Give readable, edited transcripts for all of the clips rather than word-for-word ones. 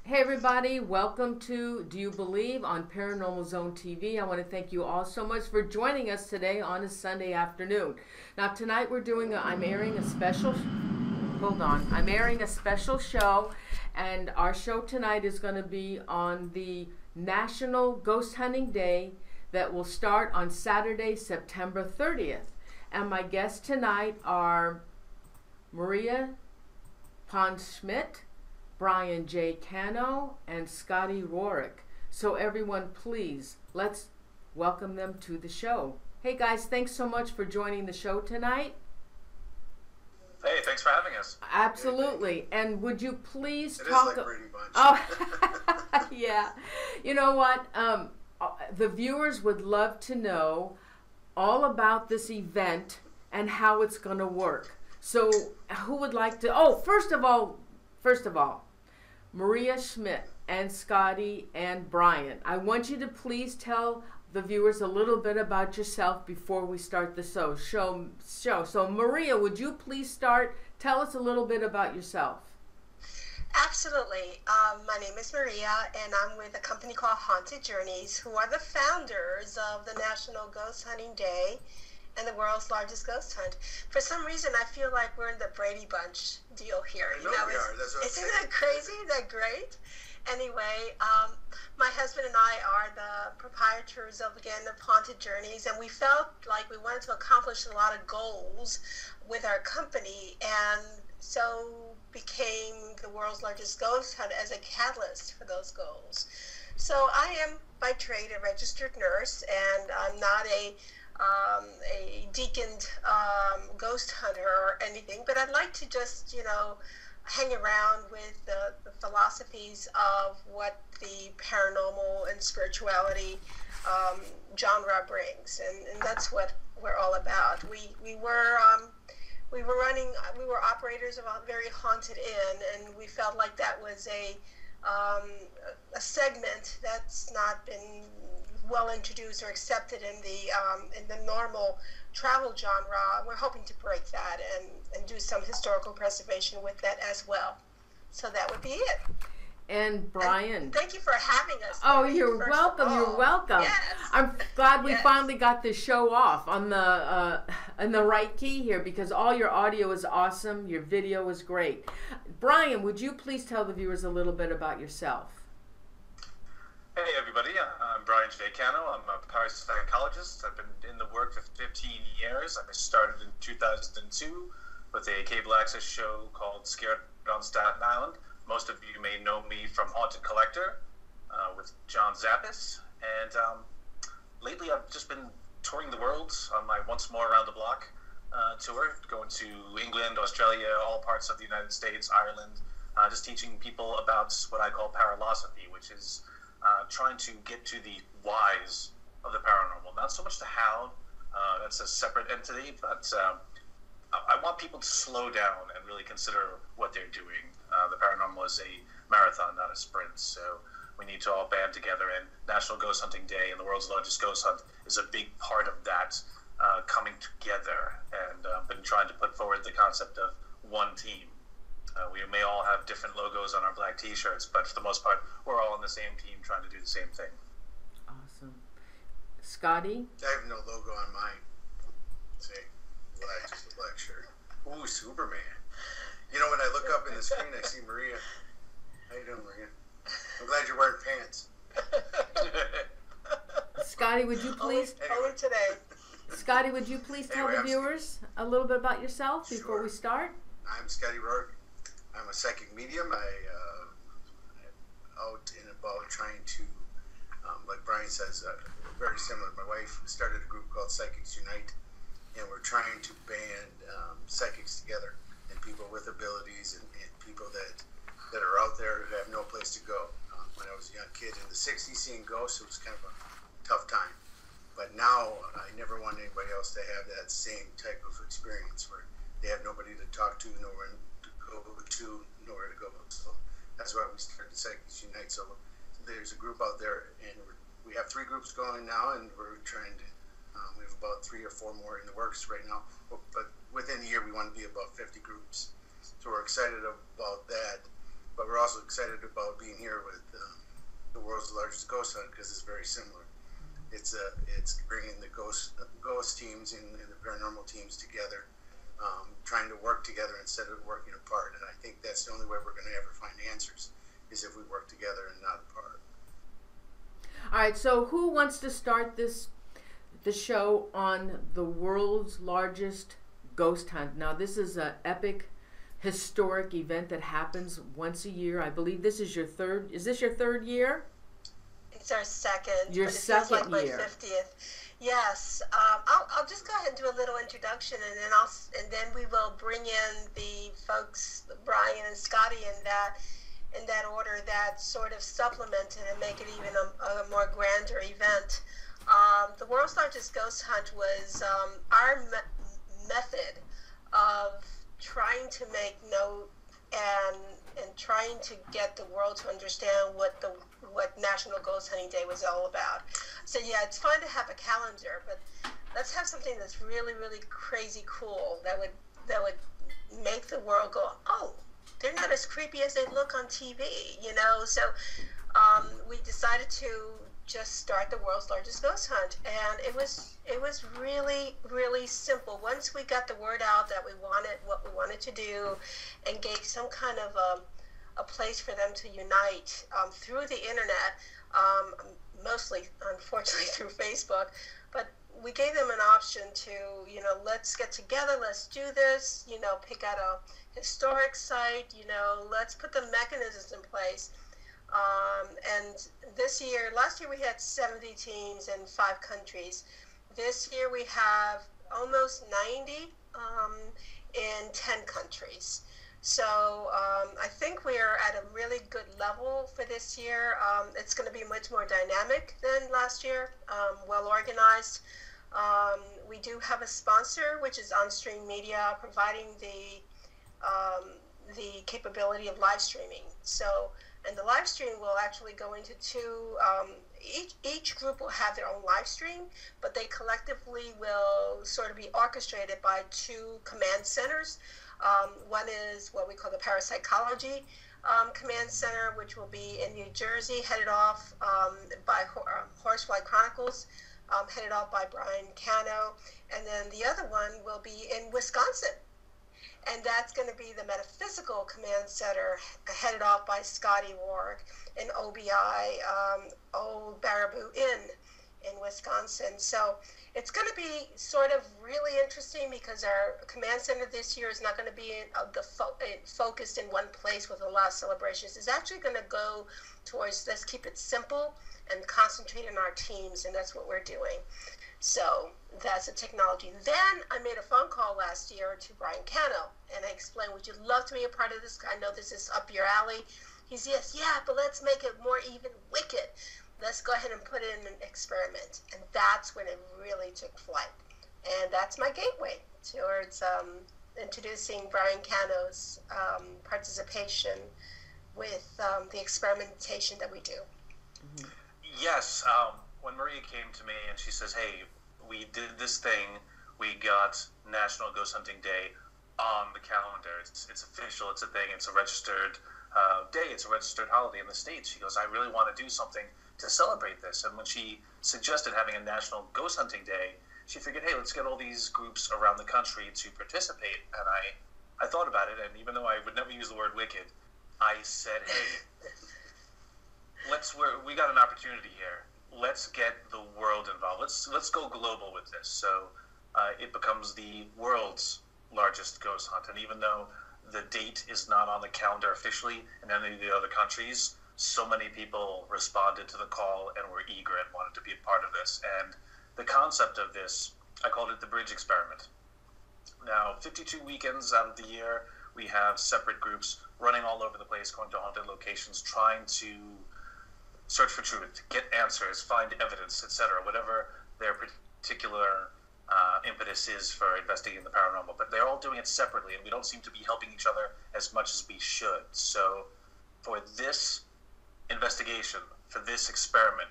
Hey everybody, welcome to Do You Believe on Paranormal Zone TV. I want to thank you all so much for joining us today on a Sunday afternoon. Now tonight I'm airing a special, I'm airing a special show, and our show tonight is going to be on the National Ghost Hunting Day that will start on Saturday, September 30th. And my guests tonight are Maria Schmidt, Brian J. Cano, and Scotty Rorek. So everyone, please, let's welcome them to the show. Hey guys, thanks so much for joining the show tonight. Hey, thanks for having us. Absolutely. And would you please It talk... is like Brady Bunch. Oh, yeah. You know what? The viewers would love to know all about this event and how it's going to work. So who would like to... Oh, first of all, Maria Schmidt and Scotty and Brian, I want you to please tell the viewers a little bit about yourself before we start the show. So Maria, would you please start? Tell us a little bit about yourself. Absolutely. My name is Maria, and I'm with a company called Haunted Journeys, who are the founders of the National Ghost Hunting Day and the world's largest ghost hunt. For some reason, I feel like we're in the Brady Bunch deal here. I know we are. That's what I'm isn't saying. that crazy? Isn't that great? Anyway, my husband and I are the proprietors of Haunted Journeys, and we felt like we wanted to accomplish a lot of goals with our company, and so became the world's largest ghost hunt as a catalyst for those goals. So I am by trade a registered nurse, and I'm not a deaconed ghost hunter or anything, but I'd like to just, hang around with the philosophies of what the paranormal and spirituality genre brings, and that's what we're all about. We were operators of a very haunted inn, and we felt like that was a segment that's not been well introduced or accepted in the normal travel genre. We're hoping to break that and do some historical preservation with that as well. So that would be it. And Brian, and thank you for having us. Oh, you're welcome. You're welcome. Yes. I'm glad we finally got this show off on the right key here, because all your audio is awesome. Your video is great. Brian, would you please tell the viewers a little bit about yourself? Hey everybody, I'm Brian J. Cano. I'm a para-psychologist. I've been in the work for 15 years. I started in 2002 with a cable access show called Scared on Staten Island. Most of you may know me from Haunted Collector with John Zappis. And lately I've just been touring the world on my Once More Around the Block tour, going to England, Australia, all parts of the United States, Ireland, just teaching people about what I call paralosophy, which is trying to get to the whys of the paranormal. Not so much the how, that's a separate entity, but I want people to slow down and really consider what they're doing. The paranormal is a marathon, not a sprint, so we need to all band together, and National Ghost Hunting Day and the world's largest ghost hunt is a big part of that coming together, and been trying to put forward the concept of one team. We may all have different logos on our black t-shirts, but for the most part, we're all on the same team trying to do the same thing. Awesome. Scotty? I have no logo on mine. See, just a black shirt. Ooh, Superman. You know, when I look up in the screen, I see Maria. How you doing, Maria? I'm glad you're wearing pants. Scotty, would you please... Only today. Scotty, would you please tell the viewers a little bit about yourself before we start? I'm Scotty Rorek. I'm a psychic medium. Out and about trying to, like Brian says, very similar. My wife started a group called Psychics Unite, and we're trying to band psychics together, and people with abilities, and people that are out there who have no place to go. When I was a young kid in the 60s, seeing ghosts, it was kind of a tough time. But now, I never want anybody else to have that same type of experience where they have nobody to talk to, nowhere to go. So that's why we started Psychics Unite. So there's a group out there, and we have 3 groups going now, and we're trying to, we have about 3 or 4 more in the works right now. But within the year, we want to be about 50 groups. So we're excited about that. but we're also excited about being here with the world's largest ghost hunt because it's very similar. It's bringing the ghost teams and the paranormal teams together, trying to work together instead of working apart. And I think that's the only way we're going to ever find answers is if we work together and not apart. All right, so who wants to start the show on the world's largest ghost hunt? Now, this is an epic, historic event that happens once a year. I believe this is your third. Is this your third year? It's our second. Your but it second feels like year. My 50th. Yes. I'll just go ahead and do a little introduction, and then we will bring in the folks, Brian and Scotty, in that order, that sort of supplement it and make it even a more grander event. The world's largest ghost hunt was our method of trying to make note and trying to get the world to understand what National Ghost Hunting Day was all about. So yeah, it's fine to have a calendar, but let's have something that's really, really crazy cool that would make the world go, oh, they're not as creepy as they look on TV, you know? So we decided to just start the world's largest ghost hunt, and it was really, really simple. Once we got the word out that we wanted what we wanted to do and gave some kind of a place for them to unite through the internet, mostly unfortunately through Facebook, but we gave them an option to, you know, let's get together, let's do this, you know, pick out a historic site, you know, let's put the mechanisms in place. And last year we had 70 teams in 5 countries. This year we have almost 90 in 10 countries. So I think we are at a really good level for this year. It's going to be much more dynamic than last year, well organized. We do have a sponsor, which is OnStream Media, providing the capability of live streaming. So, and the live stream will actually go into 2, each group will have their own live stream, but they collectively will sort of be orchestrated by 2 command centers. One is what we call the para-psychology command center, which will be in New Jersey, headed off by Horsefly Chronicles, headed off by Brian Cano, and then the other one will be in Wisconsin. And that's going to be the metaphysical command center, headed off by Scotty Rorek in OBI, Old Baraboo Inn in Wisconsin. So it's going to be sort of really interesting because our command center this year is not going to be focused in one place with a lot of celebrations. It's actually going to go towards, let's keep it simple and concentrate on our teams, and that's what we're doing. So that's the technology. Then I made a phone call last year to Brian Cano, and I explained, would you love to be a part of this? I know this is up your alley. He's, yes, yeah, but let's make it more even wicked. Let's go ahead and put it in an experiment. And that's when it really took flight. And that's my gateway towards introducing Brian Cano's participation with the experimentation that we do. Mm-hmm. Yes. When Maria came to me and she says, hey, we did this thing, we got National Ghost Hunting Day on the calendar. It's official, it's a thing, it's a registered day, it's a registered holiday in the States. She goes, I really want to do something to celebrate this. And when she suggested having a National Ghost Hunting Day, she figured, hey, let's get all these groups around the country to participate. And I thought about it, and even though I would never use the word wicked, I said, hey, we got an opportunity here. Let's get the world involved. Let's go global with this. So it becomes the world's largest ghost hunt. And even though the date is not on the calendar officially in any of the other countries, so many people responded to the call and were eager and wanted to be a part of this. And the concept of this, I called it the bridge experiment. Now, 52 weekends out of the year, we have separate groups running all over the place, going to haunted locations, trying to search for truth, get answers, find evidence, etc., whatever their particular impetus is for investigating the paranormal. But they're all doing it separately, and we don't seem to be helping each other as much as we should. So for this investigation, for this experiment,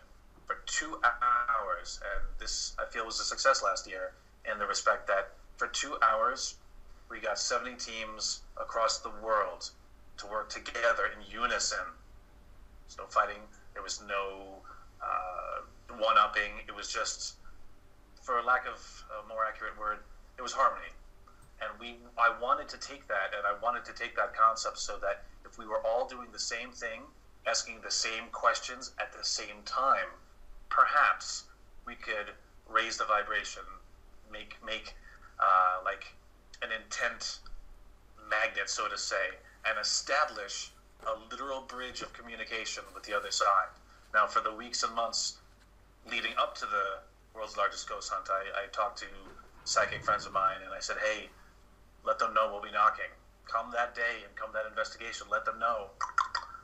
for 2 hours, and this, I feel, was a success last year in the respect that for 2 hours, we got 70 teams across the world to work together in unison. There's no fighting. There was no one-upping. It was just, for lack of a more accurate word, it was harmony. And I wanted to take that, and I wanted to take that concept so that if we were all doing the same thing, asking the same questions at the same time, perhaps we could raise the vibration, make like an intent magnet, so to say, and establish a literal bridge of communication with the other side. Now, for the weeks and months leading up to the world's largest ghost hunt, I talked to psychic friends of mine, and I said, hey, let them know we'll be knocking. Come that day and come that investigation. Let them know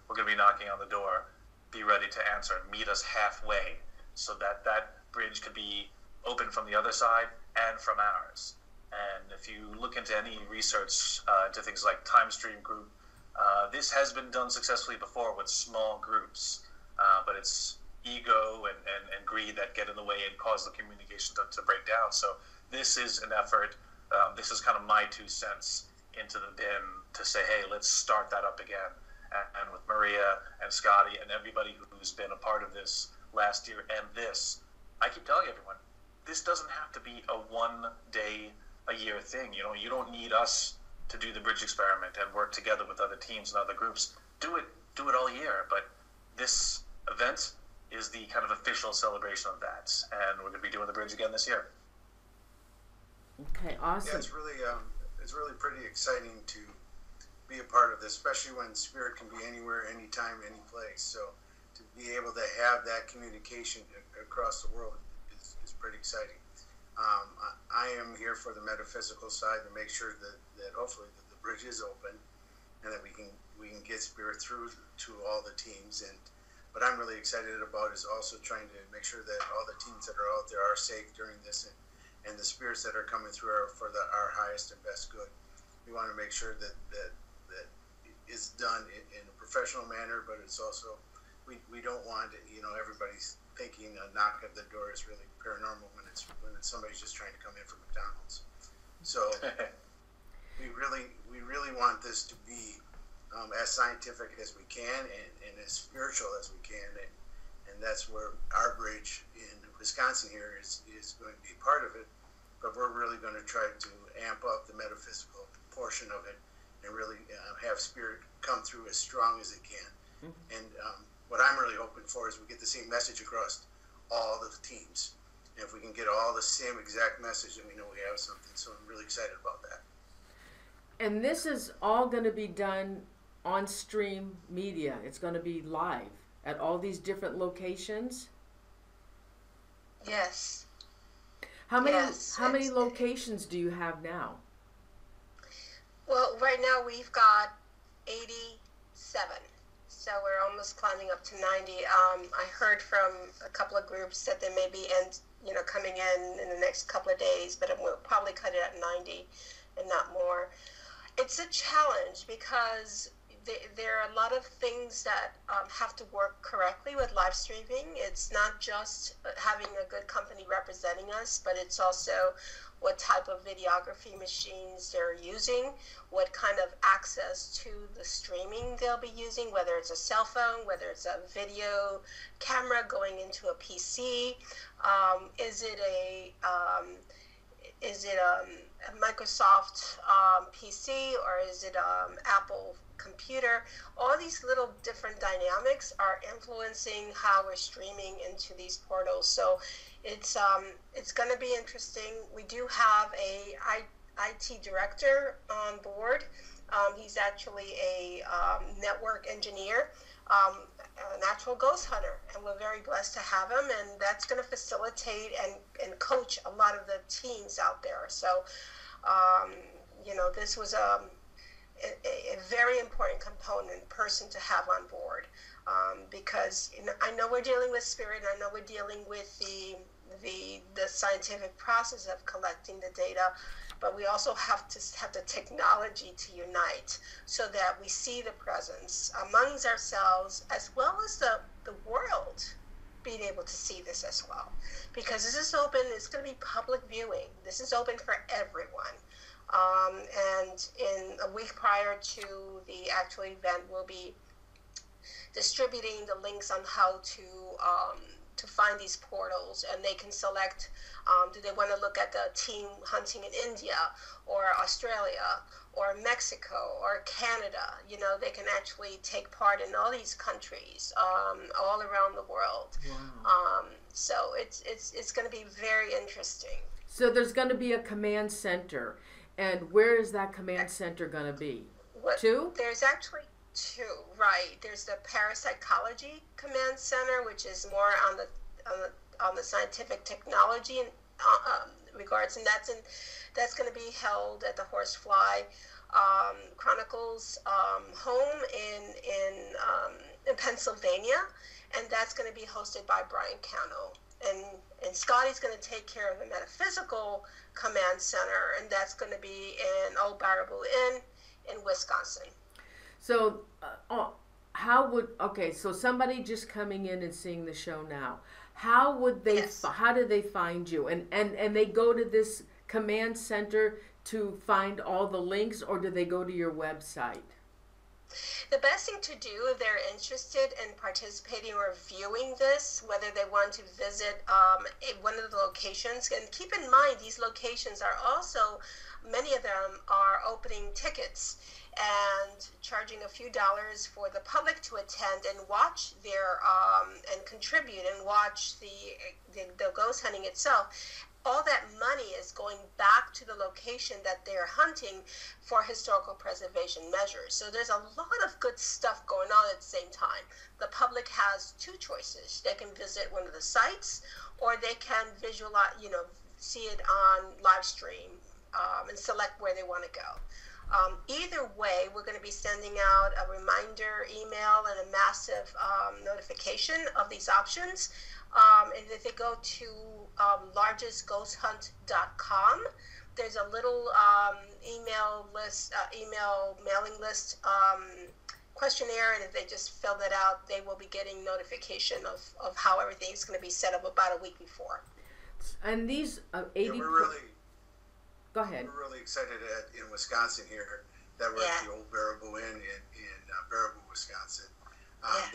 we're going to be knocking on the door. Be ready to answer and meet us halfway, so that that bridge could be open from the other side and from ours. And if you look into any research into things like time stream group, this has been done successfully before with small groups, but it's ego and greed that get in the way and cause the communication to break down. So this is an effort. This is kind of my 2 cents into the bin to say, hey, let's start that up again. And with Maria and Scotty and everybody who's been a part of this last year and this, I keep telling everyone, this doesn't have to be a 1 day a year thing. You know, you don't need us to do the bridge experiment and work together with other teams and other groups. Do it all year. But this event is the kind of official celebration of that, and we're going to be doing the bridge again this year. Okay, awesome. Yeah, it's really pretty exciting to be a part of this, especially when spirit can be anywhere, anytime, any place. So to be able to have that communication across the world is pretty exciting. I am here for the metaphysical side to make sure that hopefully that the bridge is open and that we can get spirit through to all the teams. And what I'm really excited about is also trying to make sure that all the teams that are out there are safe during this, and the spirits that are coming through are for our highest and best good. We want to make sure that is done in a professional manner, but it's also we don't want everybody's thinking a knock at the door is really paranormal when it's somebody's just trying to come in from McDonald's. So we really want this to be as scientific as we can and as spiritual as we can, and that's where our bridge in Wisconsin here is going to be part of it. But we're really going to try to amp up the metaphysical portion of it and really have spirit come through as strong as it can. Mm-hmm. And what I'm really hoping for is we get the same message across all the teams. And if we can get all the same exact message, then we know we have something. So I'm really excited about that. And this is all going to be done on stream media. It's going to be live at all these different locations. Yes. How many locations do you have now? Well, right now we've got 87. So we're almost climbing up to 90. I heard from a couple of groups that they may be coming in the next couple of days, but we'll probably cut it at 90 and not more. It's a challenge because there are a lot of things that have to work correctly with live streaming. It's not just having a good company representing us, but it's also what type of videography machines they're using, what kind of access to the streaming they'll be using, whether it's a cell phone, whether it's a video camera going into a PC. Is it a Microsoft PC, or is it Apple computer? All these little different dynamics are influencing how we're streaming into these portals. So it's going to be interesting. We do have a IT director on board. He's actually a network engineer, a natural ghost hunter, and we're very blessed to have him, and that's going to facilitate and coach a lot of the teams out there. So this was a very important person to have on board, because I know we're dealing with spirit, and I know we're dealing with the scientific process of collecting the data, but we also have to have the technology to unite so that we see the presence amongst ourselves as well as the world being able to see this as well. Because this is open, it's going to be public viewing. This is open for everyone. And in a week prior to the actual event, we'll be distributing the links on how to find these portals, and they can select, do they want to look at the team hunting in India or Australia or Mexico or Canada. You know, they can actually take part in all these countries, all around the world. Wow. So it's going to be very interesting. So there's going to be a command center, and where is that command center going to be? Two? There's actually two, right? There's the Parapsychology Command Center, which is more on the scientific technology regards, and that's going to be held at the Horsefly Chronicles home in Pennsylvania, and that's going to be hosted by Brian Cano. And Scotty's going to take care of the Metaphysical Command Center, and that's going to be in Old Baraboo Inn in Wisconsin. So, so somebody just coming in and seeing the show now, how would they, Yes. how do they find you? And they go to this command center to find all the links, or do they go to your website? The best thing to do if they're interested in participating or viewing this, whether they want to visit one of the locations, and keep in mind these locations are also, many of them are opening tickets and charging a few dollars for the public to attend and watch their and contribute and watch the ghost hunting itself. All that money is going back to the location that they're hunting for historical preservation measures. So there's a lot of good stuff going on at the same time. The public has two choices. They can visit one of the sites, or they can visualize, see it on live stream and select where they want to go. Either way, we're going to be sending out a reminder email and a massive notification of these options. And if they go to largestghosthunt.com, there's a little email mailing list questionnaire, and if they just fill that out, they will be getting notification of how everything is going to be set up about a week before. And these 80... Go ahead. We're really excited in Wisconsin here that we're at the Old Baraboo Inn in Baraboo, Wisconsin.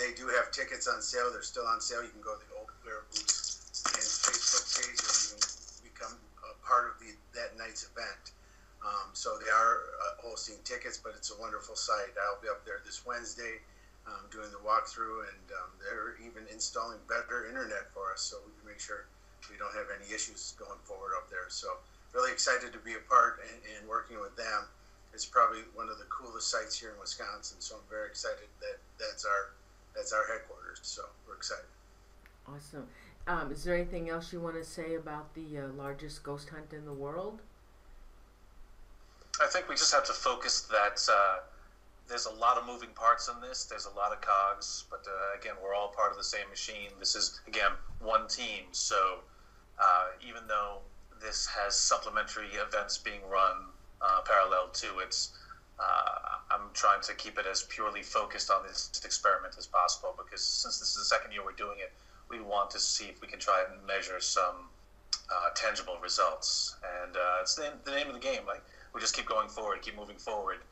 They do have tickets on sale. They're still on sale. You can go to the Old Baraboo and Facebook page, and you can become a part of that night's event. So they are hosting tickets, but it's a wonderful site. I'll be up there this Wednesday doing the walkthrough, and they're even installing better internet for us, so we can make sure we don't have any issues going forward up there. So really excited to be a part and working with them. It's probably one of the coolest sites here in Wisconsin, so I'm very excited that that's our headquarters. So we're excited. Awesome. Is there anything else you want to say about the largest ghost hunt in the world? I think we just have to focus that there's a lot of moving parts in this. There's a lot of cogs, but again, we're all part of the same machine. This is, again, one team. So even though this has supplementary events being run parallel to it, I'm trying to keep it as purely focused on this experiment as possible, because since this is the second year we're doing it, we want to see if we can try and measure some tangible results. And it's the name of the game. Like, we just keep going forward, keep moving forward.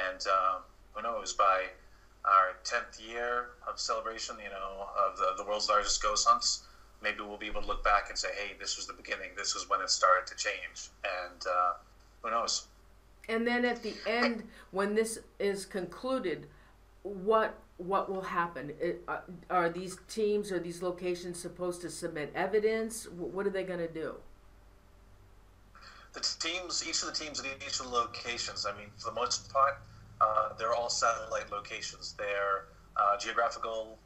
And who knows, by our 10th year of celebration, of the world's largest ghost hunts, maybe we'll be able to look back and say, hey, this was the beginning. This was when it started to change. And who knows? And then at the end, when this is concluded, what will happen? Are these teams or these locations supposed to submit evidence? What are they going to do? Each of the teams at each of the locations, I mean, for the most part, they're all satellite locations. Their geographical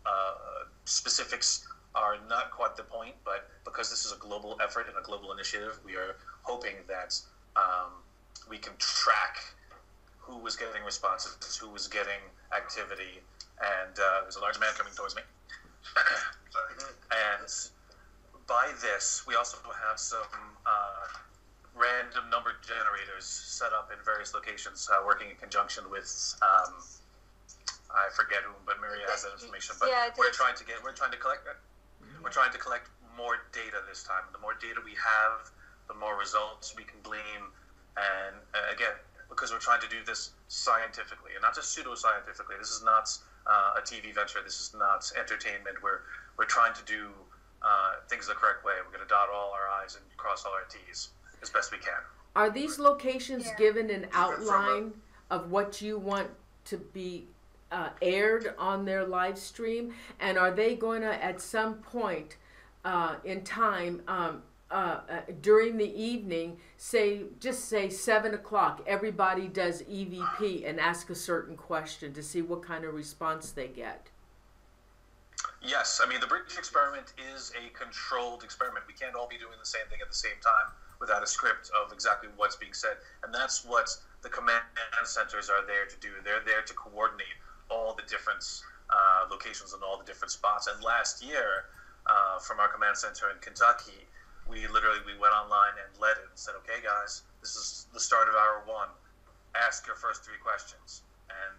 specifics are not quite the point, but because this is a global effort and a global initiative, we are hoping that we can track who was getting responses, who was getting activity, and there's a large man coming towards me. Sorry. And by this, we also have some random number generators set up in various locations, working in conjunction with I forget whom, but Maria has that information. But we're trying to collect more data this time. The more data we have, the more results we can glean, And again, because we're trying to do this scientifically and not just pseudo-scientifically. This is not a TV venture. This is not entertainment. We're trying to do things the correct way. We're going to dot all our I's and cross all our T's as best we can. Are these locations given an outline of what you want to be aired on their live stream? And are they going to, at some point in time, during the evening, just say 7 o'clock, everybody does EVP and ask a certain question to see what kind of response they get? Yes, I mean, the British experiment is a controlled experiment. We can't all be doing the same thing at the same time without a script of exactly what's being said. And that's what the command centers are there to do. They're there to coordinate all the different locations and all the different spots. And last year, from our command center in Kentucky, we went online and led it and said, okay, guys, this is the start of hour one. Ask your first 3 questions. And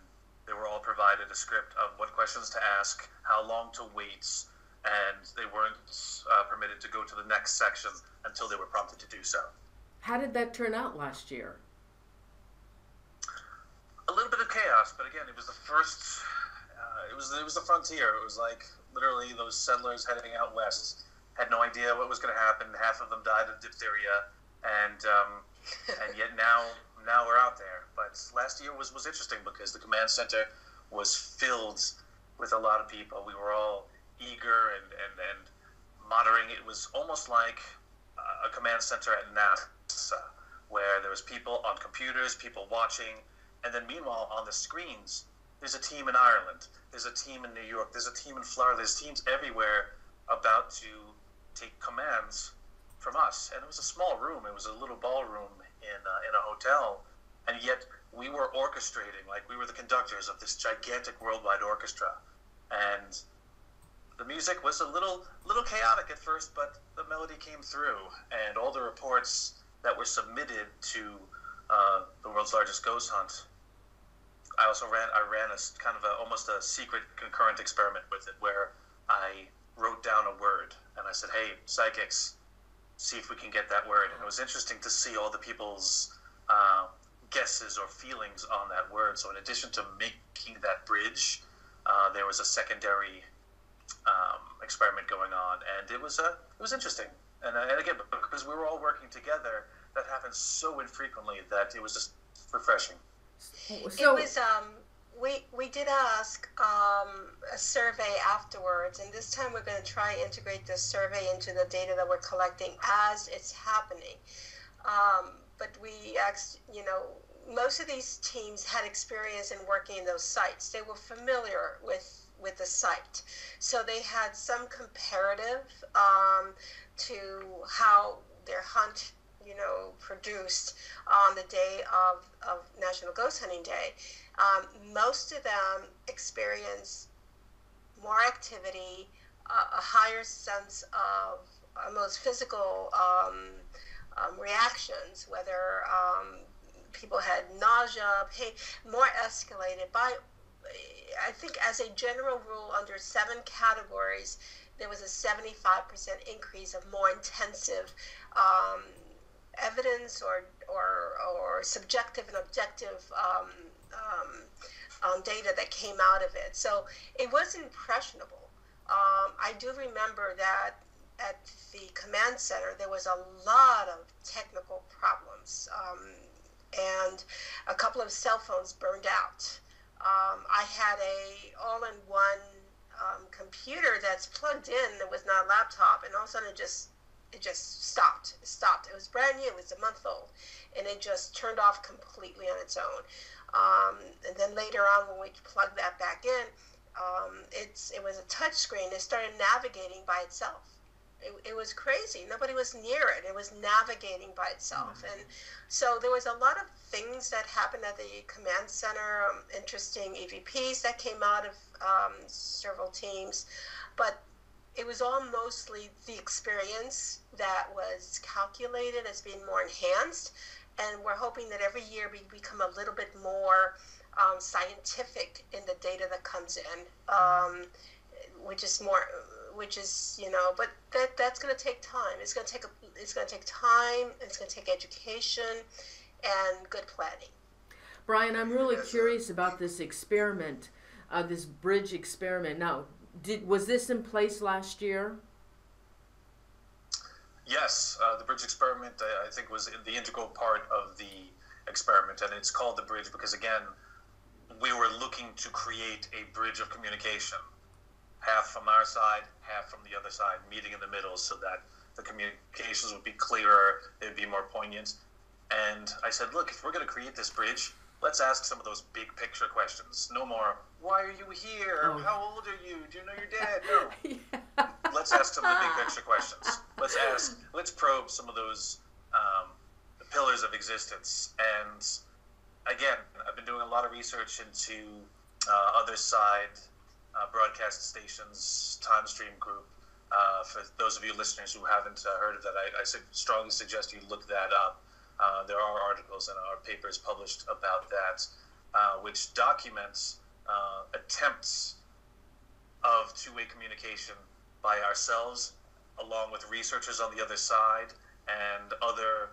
they were all provided a script of what questions to ask, how long to wait, and they weren't permitted to go to the next section until they were prompted to do so. How did that turn out last year? A little bit of chaos, but again, it was the first. It was the frontier. It was like literally those settlers heading out west had no idea what was going to happen. Half of them died of diphtheria, and yet now we're out there. But last year was interesting because the command center was filled with a lot of people. We were all eager and monitoring. It was almost like a command center at NASA, where there was people on computers, people watching, and then meanwhile on the screens, there's a team in Ireland, there's a team in New York, there's a team in Florida, there's teams everywhere about to take commands from us. And it was a small room, it was a little ballroom in a hotel, and yet we were orchestrating, like we were the conductors of this gigantic worldwide orchestra. And the music was a little chaotic at first, but the melody came through, and all the reports that were submitted to the world's largest ghost hunt. I ran a kind of almost a secret concurrent experiment with it, where I wrote down a word and I said, "Hey, psychics, see if we can get that word." And it was interesting to see all the people's guesses or feelings on that word. So in addition to making that bridge, there was a secondary experiment going on, and it was interesting. And again, because we were all working together, that happened so infrequently that it was just refreshing. So, it was we did ask a survey afterwards, and this time we're going to try and integrate this survey into the data that we're collecting as it's happening. But we asked, most of these teams had experience in working in those sites. They were familiar with the site, so they had some comparative to how their hunt produced on the day of National Ghost Hunting Day. Most of them experienced more activity, a higher sense of almost physical reactions, whether people had nausea, pain, more escalated by, I think as a general rule, under 7 categories, there was a 75% increase of more intensive evidence or subjective and objective data that came out of it. So it was impressionable. I do remember that at the command center there was a lot of technical problems, and a couple of cell phones burned out. I had a all-in-one computer that's plugged in that was not a laptop, and all of a sudden it just stopped. It was brand new. It was a month old, and it just turned off completely on its own. And then later on, when we plugged that back in, it was a touch screen. It started navigating by itself. It was crazy. Nobody was near it. It was navigating by itself. And so there was a lot of things that happened at the command center, interesting EVPs that came out of several teams. But it was all mostly the experience that was calculated as being more enhanced. And we're hoping that every year we become a little bit more scientific in the data that comes in, which is, but that's going to take time. It's going to take time. It's going to take education, and good planning. Brian, I'm really curious about this experiment, this bridge experiment. Now, was this in place last year? Yes, the bridge experiment, I think, was the integral part of the experiment, and it's called the bridge because, again, we were looking to create a bridge of communication, half from our side, half from the other side, meeting in the middle so that the communications would be clearer, they'd be more poignant. And I said, look, if we're going to create this bridge, let's ask some of those big picture questions. No more, why are you here? Oh. How old are you? Do you know your dad? No. Yeah. Let's ask some of the big picture questions. Let's probe some of those pillars of existence. And again, I've been doing a lot of research into other side broadcast stations, Time Stream Group. For those of you listeners who haven't heard of that, I strongly suggest you look that up. There are articles and are papers published about that, which documents attempts of two-way communication by ourselves, along with researchers on the other side, and other,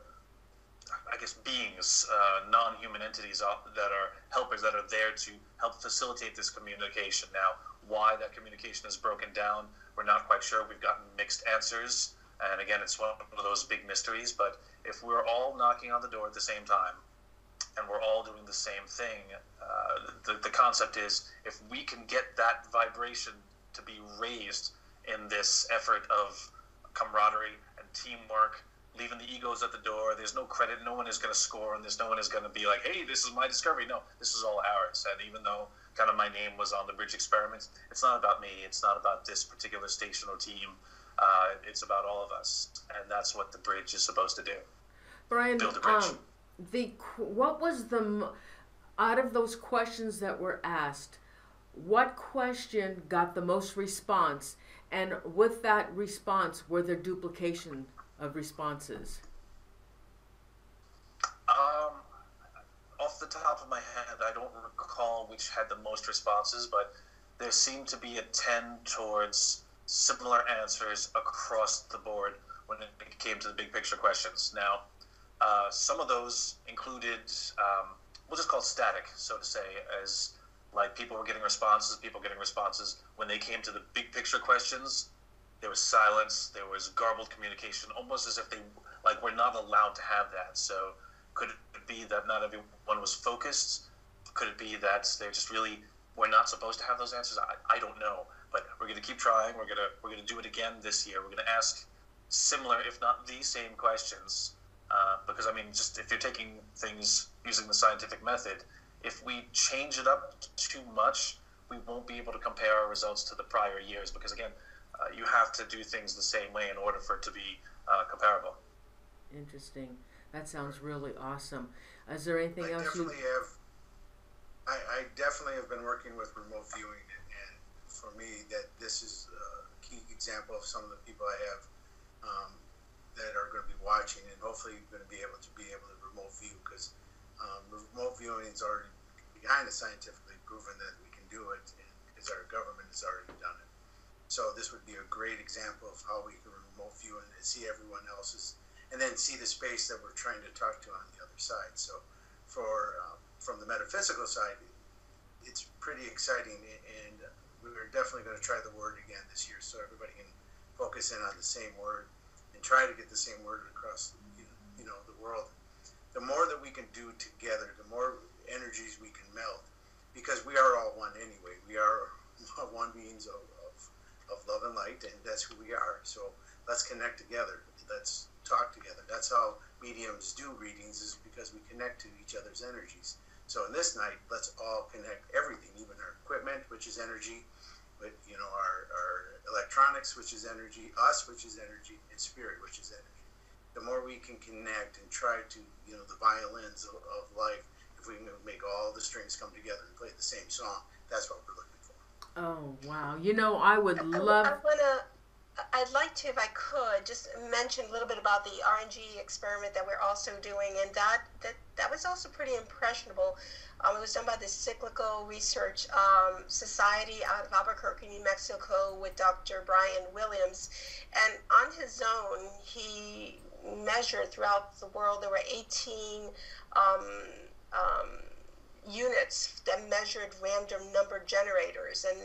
I guess, beings, non-human entities that are helpers that are there to help facilitate this communication. Now, why that communication is broken down, we're not quite sure. We've gotten mixed answers. And again, it's one of those big mysteries. But if we're all knocking on the door at the same time, and we're all doing the same thing, the concept is if we can get that vibration to be raised in this effort of camaraderie and teamwork, leaving the egos at the door, there's no credit, no one is going to score, and no one is going to be like, hey, this is my discovery. No, this is all ours. And even though kind of my name was on the bridge experiment, it's not about me, it's not about this particular station or team, it's about all of us, and that's what the bridge is supposed to do. Brian, build a bridge. What was out of those questions that were asked, what question got the most response? And with that response, were there duplication of responses? Off the top of my head, I don't recall which had the most responses, but there seemed to be a tend towards similar answers across the board when it came to the big picture questions. Now, some of those included, we'll just call it static, so to say, as like people getting responses. When they came to the big picture questions, there was silence, there was garbled communication, almost as if we're not allowed to have that. So could it be that not everyone was focused? Could it be that they're just really, we're not supposed to have those answers? I don't know, but we're going to keep trying. We're going to do it again this year. We're going to ask similar, if not the same questions, because I mean, just if you're taking things using the scientific method, if we change it up too much, we won't be able to compare our results to the prior years, because again, you have to do things the same way in order for it to be comparable. Interesting. That sounds really awesome. Is there anything else I definitely have been working with remote viewing, and for me, that this is a key example of some of the people I have that are going to be watching, and hopefully going to be able to remote view, because remote viewing is already behind the scientifically proven that we can do it, and because our government has already done it. So this would be a great example of how we can remote view and see everyone else's, and then see the space that we're trying to talk to on the other side. So from the metaphysical side, it's pretty exciting, and we're definitely going to try the word again this year, so everybody can focus in on the same word and try to get the same word across the world. The more that we can do together, the more energies we can melt, because we are all one anyway. We are one beings of love and light, and that's who we are. So let's connect together. Let's talk together. That's how mediums do readings, is because we connect to each other's energies. So in this night, let's all connect everything, even our equipment, which is energy, but our electronics, which is energy, us, which is energy, and spirit, which is energy. The more we can connect and try to, the violins of life, if we can make all the strings come together and play the same song, that's what we're looking for. Oh, wow. I would love... I'd like to, if I could, just mention a little bit about the RNG experiment that we're also doing, and that was also pretty impressionable. It was done by the Cyclical Research Society out of Albuquerque, New Mexico, with Dr. Brian Williams, and on his own, he measured throughout the world. There were 18 units that measured random number generators, and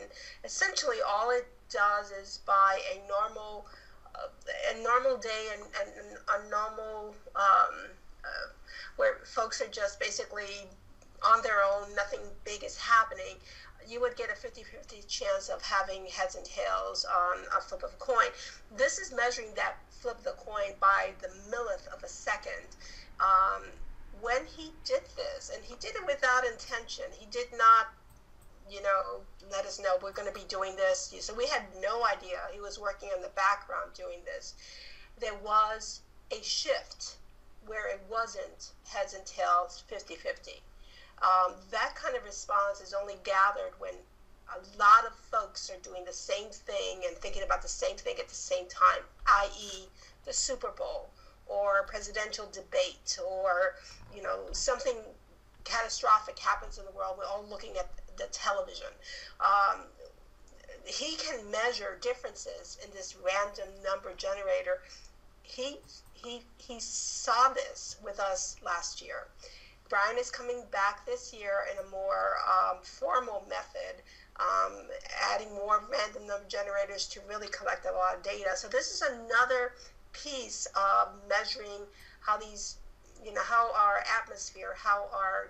essentially all it does is by a normal day and a normal where folks are just basically on their own, nothing big is happening, you would get a 50-50 chance of having heads and tails on a flip of a coin. This is measuring that flip of the coin by the millionth of a second. When he did this, and he did it without intention, he did not, let us know we're going to be doing this. So we had no idea he was working in the background doing this. There was a shift where it wasn't heads and tails 50-50. That kind of response is only gathered when a lot of folks are doing the same thing and thinking about the same thing at the same time, i.e. the Super Bowl or a presidential debate, or something catastrophic happens in the world. We're all looking at the television. He can measure differences in this random number generator. He saw this with us last year. Brian is coming back this year in a more formal method, adding more random number generators to really collect a lot of data. So this is another piece of measuring how these, how our atmosphere, how our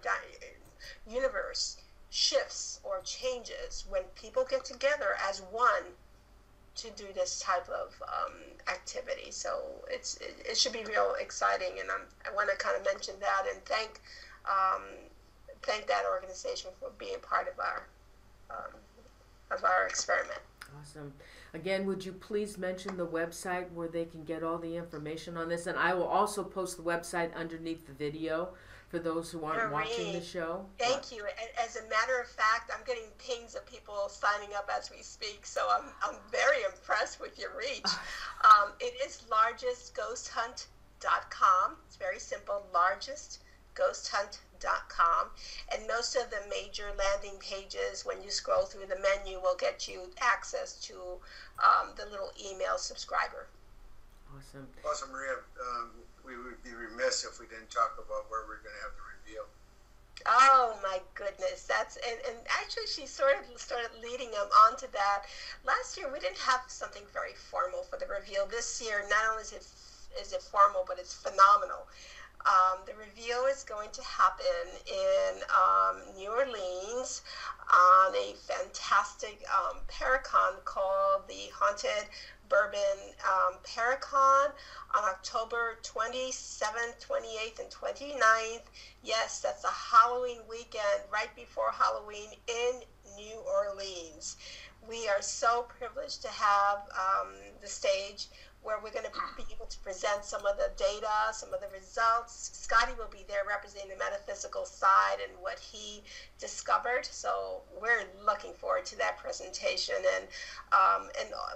universe shifts or changes when people get together as one to do this type of activity. So it should be real exciting, and I want to kind of mention that and thank that organization for being part of our experiment. Awesome. Again, would you please mention the website where they can get all the information on this? And I will also post the website underneath the video for those who aren't watching the show. Thank you. As a matter of fact, I'm getting pings of people signing up as we speak, so I'm very impressed with your reach. It is largestghosthunt.com. It's very simple, largestghosthunt.com, and most of the major landing pages, when you scroll through the menu, will get you access to the little email subscriber. Awesome. Also, Maria, we would be remiss if we didn't talk about where we're going to have the reveal. Oh my goodness, and actually she sort of started leading them onto that. Last year we didn't have something very formal for the reveal. This year, not only is it formal, but it's phenomenal. The reveal is going to happen in New Orleans on a fantastic Paracon called the Haunted Bourbon Paracon on October 27th, 28th, and 29th. Yes, that's a Halloween weekend right before Halloween in New Orleans. We are so privileged to have the stage where we're going to be able to present some of the data, some of the results. Scotty will be there representing the metaphysical side and what he discovered. So we're looking forward to that presentation. And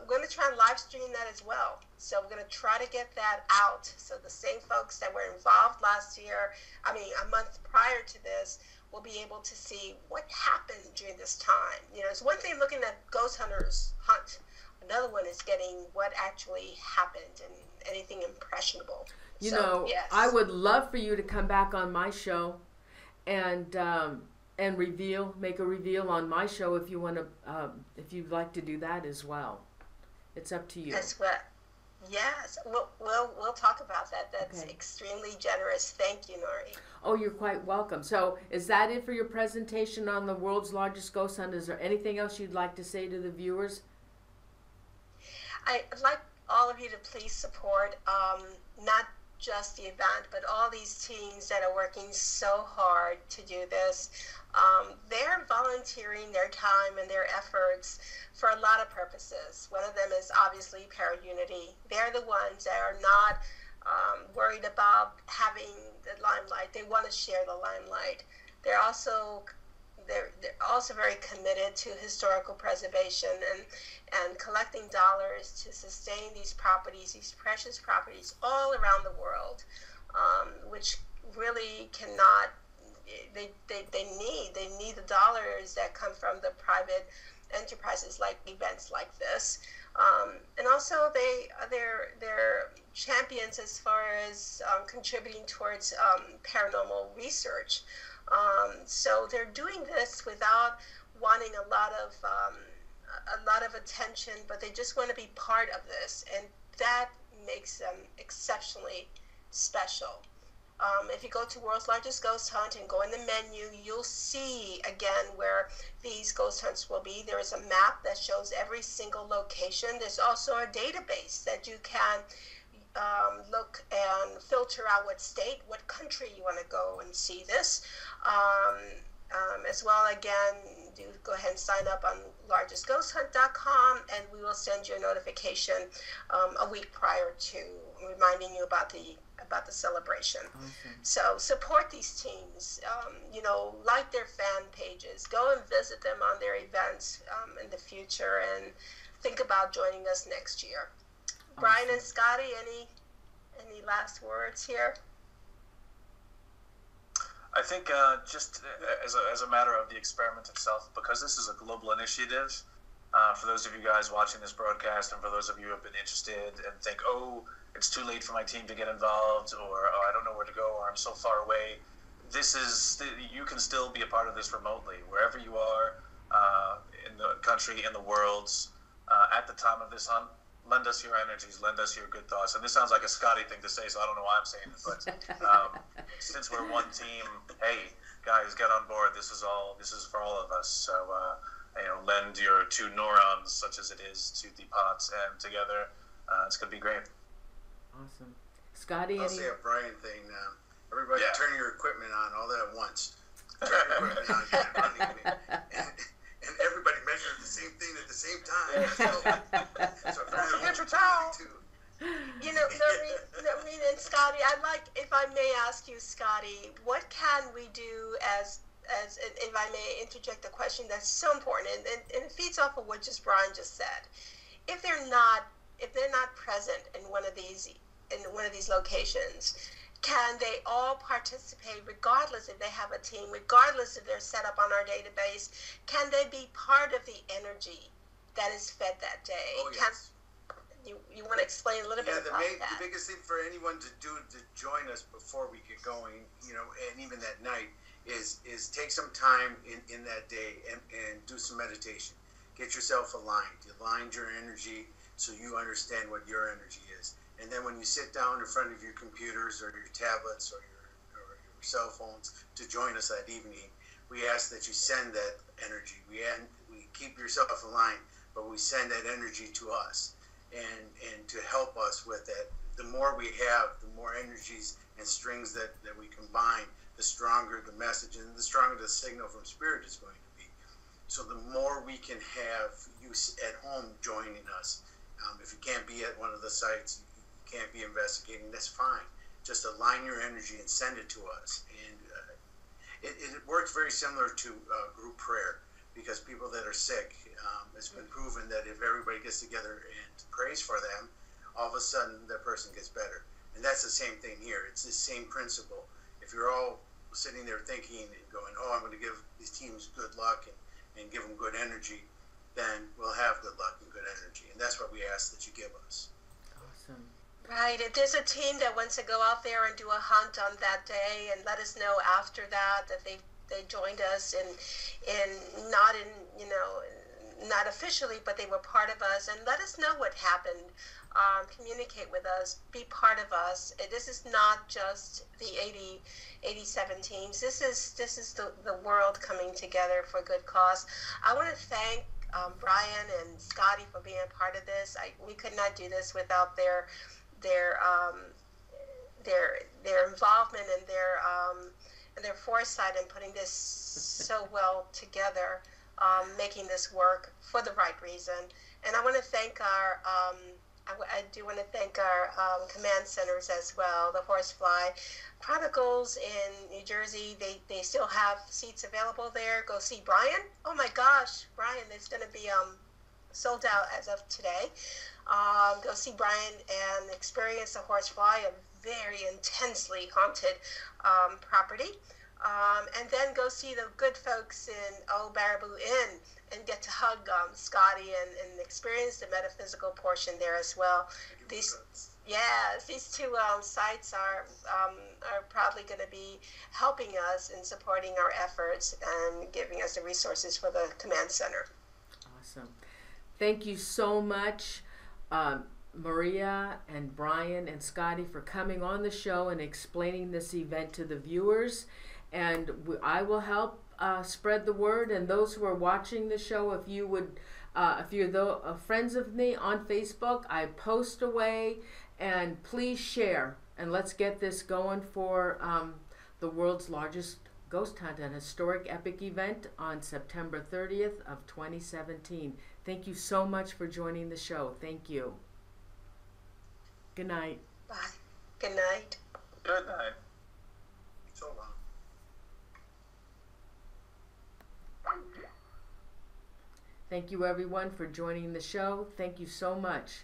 we're going to try and live stream that as well. So we're going to try to get that out. So the same folks that were involved last year, a month prior to this, will be able to see what happened during this time. It's one thing looking at ghost hunters hunt. Another one is getting what actually happened and anything impressionable. Yes. I would love for you to come back on my show and make a reveal on my show if you want to, if you'd like to do that as well. It's up to you. As well. Yes, we'll talk about that. That's extremely generous. Thank you, Nori. Oh, you're quite welcome. So, is that it for your presentation on the world's largest ghost hunt? Is there anything else you'd like to say to the viewers? I'd like all of you to please support not just the event, but all these teams that are working so hard to do this. They're volunteering their time and their efforts for a lot of purposes. One of them is obviously para-unity. They're the ones that are not worried about having the limelight. They want to share the limelight. They're also they're also very committed to historical preservation and collecting dollars to sustain these properties, these precious properties all around the world, which really cannot. They need the dollars that come from the private enterprises like events like this, and also they're champions as far as contributing towards paranormal research. So they're doing this without wanting a lot of attention, but they just want to be part of this, and that makes them exceptionally special. If you go to World's Largest Ghost Hunt and go in the menu, you'll see again where these ghost hunts will be. There is a map that shows every single location. There's also a database that you can look and filter out what state, what country you want to go and see this. As well, again, do go ahead and sign up on largestghosthunt.com, and we will send you a notification a week prior to reminding you about the celebration. Awesome. So support these teams. Like their fan pages. Go and visit them on their events in the future, and think about joining us next year. Awesome. Brian and Scotty, any last words here? I think just as a matter of the experiment itself, because this is a global initiative, for those of you guys watching this broadcast and for those of you who have been interested and think, oh, it's too late for my team to get involved, or oh, I don't know where to go, or I'm so far away, you can still be a part of this remotely, wherever you are in the country, in the world, at the time of this hunt. Lend us your energies, lend us your good thoughts. And this sounds like a Scotty thing to say, so I don't know why I'm saying it, but since we're one team, hey, guys, get on board. This is for all of us. So, lend your two neurons, such as it is, to the pots, and together, it's going to be great. Awesome. Scotty, I'll say a Brian thing. Everybody turn your equipment on all that at once. Turn your equipment on, get it running, and everybody measure the same thing at the same time. So get your towel. Noreen and Scotty, I'd like, if I may ask you, Scotty, what can we do as if I may interject a question that's so important, and it feeds off of what Brian just said. If they're not present in one of these locations, can they all participate regardless if they have a team, regardless if they're set up on our database? Can they be part of the energy that is fed that day? Oh, yes. You want to explain a little bit about that? The biggest thing for anyone to do to join us before we get going, and even that night, is take some time in that day and do some meditation. Get yourself aligned. Align your energy so you understand what your energy is. And then when you sit down in front of your computers or your tablets or your cell phones to join us that evening, we ask that you send that energy. We keep yourself aligned, but we send that energy to us and to help us with that. The more we have, the more energies and strings that we combine, the stronger the message and the stronger the signal from Spirit is going to be. So the more we can have you at home joining us. If you can't be at one of the sites, you can't be investigating, that's fine. Just align your energy and send it to us. And it works very similar to group prayer, because people that are sick, it's been proven that if everybody gets together and prays for them, all of a sudden that person gets better. And that's the same thing here. It's the same principle. If you're all sitting there thinking and going, oh, I'm going to give these teams good luck and give them good energy, then we'll have good luck and good energy. And that's what we ask that you give us. Awesome. Right. If there's a team that wants to go out there and do a hunt on that day and let us know after that they joined us and not officially, but they were part of us, and let us know what happened. Communicate with us, be part of us. This is not just the 87 teams. This is the world coming together for good cause. I want to thank Brian and Scotty for being a part of this. We could not do this without their involvement and their foresight in putting this so well together, making this work for the right reason. And I want to thank I do want to thank our command centers as well. The Horsefly Chronicles in New Jersey, they still have seats available there. Go see Brian. Oh my gosh, Brian, it's going to be sold out as of today. Go see Brian and experience the Horsefly, a very intensely haunted property. And then go see the good folks in Old Baraboo Inn and get to hug Scotty and experience the metaphysical portion there as well. These two sites are probably going to be helping us in supporting our efforts and giving us the resources for the command center. Awesome. Thank you so much, Maria and Brian and Scotty, for coming on the show and explaining this event to the viewers. And I will help spread the word. And those who are watching the show, if you would, if you're friends of me on Facebook, I post away, and please share. And let's get this going for the world's largest ghost hunt, an historic epic event on September 30th of 2017. Thank you so much for joining the show. Thank you. Good night. Bye. Good night. Good night. So long. Thank you everyone for joining the show. Thank you so much.